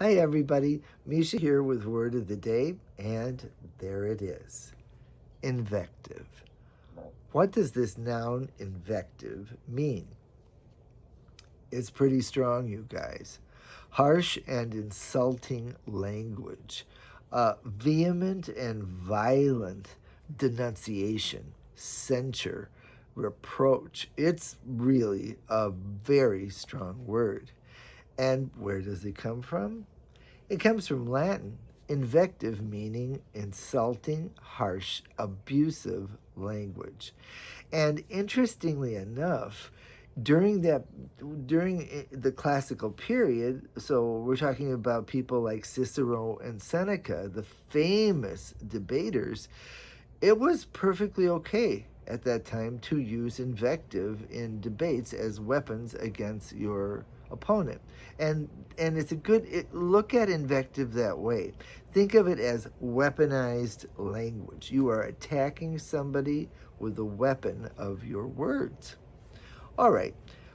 Hi everybody, Mischa here with word of the day, and there it is. Invective. What does this noun invective mean? It's pretty strong, you guys. Harsh and insulting language. Vehement and violent denunciation, censure, reproach. It's really a very strong word. And where does it come from? It comes from Latin, invective, meaning insulting, harsh, abusive language. And interestingly enough, during the classical period, so we're talking about people like Cicero and Seneca, the famous debaters, it was perfectly okay at that time to use invective in debates as weapons against your opponent. And it's a good look at invective that way. Think of it as weaponized language. You are attacking somebody with the weapon of your words. All right.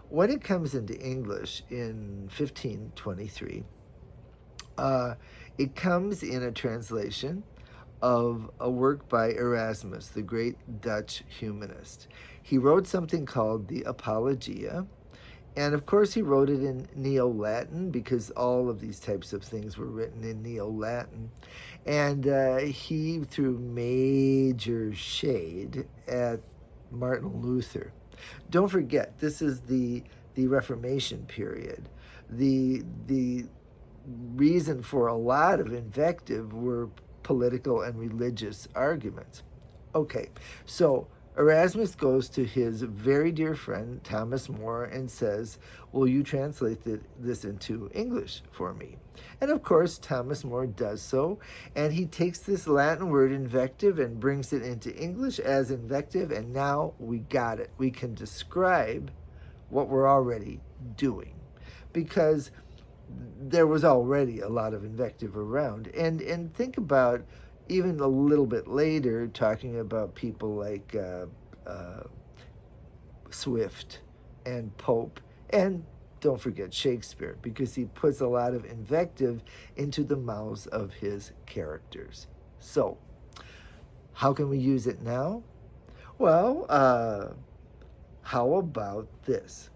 When it comes into English in 1523, it comes in a translation of a work by Erasmus, the great Dutch humanist. He wrote something called the Apologia, and of course he wrote it in Neo-Latin because all of these types of things were written in Neo-Latin. And he threw major shade at Martin Luther. Don't forget, this is the Reformation period. The reason for a lot of invective were political and religious arguments. Okay, so Erasmus goes to his very dear friend Thomas More and says, will you translate this into English for me? And of course, Thomas More does so, and he takes this Latin word invective and brings it into English as invective, and now we got it. We can describe what we're already doing, because there was already a lot of invective around. And think about even a little bit later, talking about people like Swift and Pope, and don't forget Shakespeare, because he puts a lot of invective into the mouths of his characters. So, how can we use it now? Well, how about this?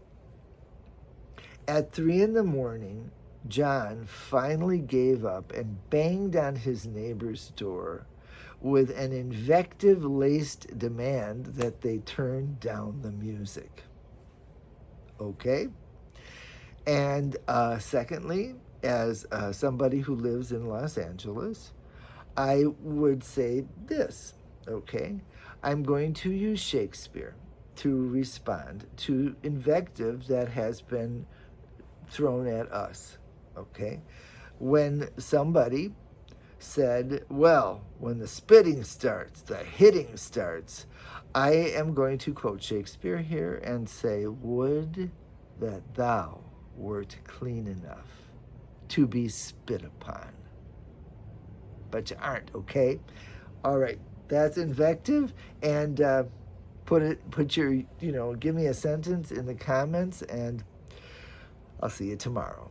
At 3 a.m, John finally gave up and banged on his neighbor's door with an invective-laced demand that they turn down the music. Okay? And secondly, as somebody who lives in Los Angeles, I would say this, okay? I'm going to use Shakespeare to respond to invective that has been thrown at us, okay? When somebody said, well, when the spitting starts, the hitting starts, I am going to quote Shakespeare here and say, would that thou wert clean enough to be spit upon. But you aren't, okay? All right, that's invective, and put your, give me a sentence in the comments, and I'll see you tomorrow.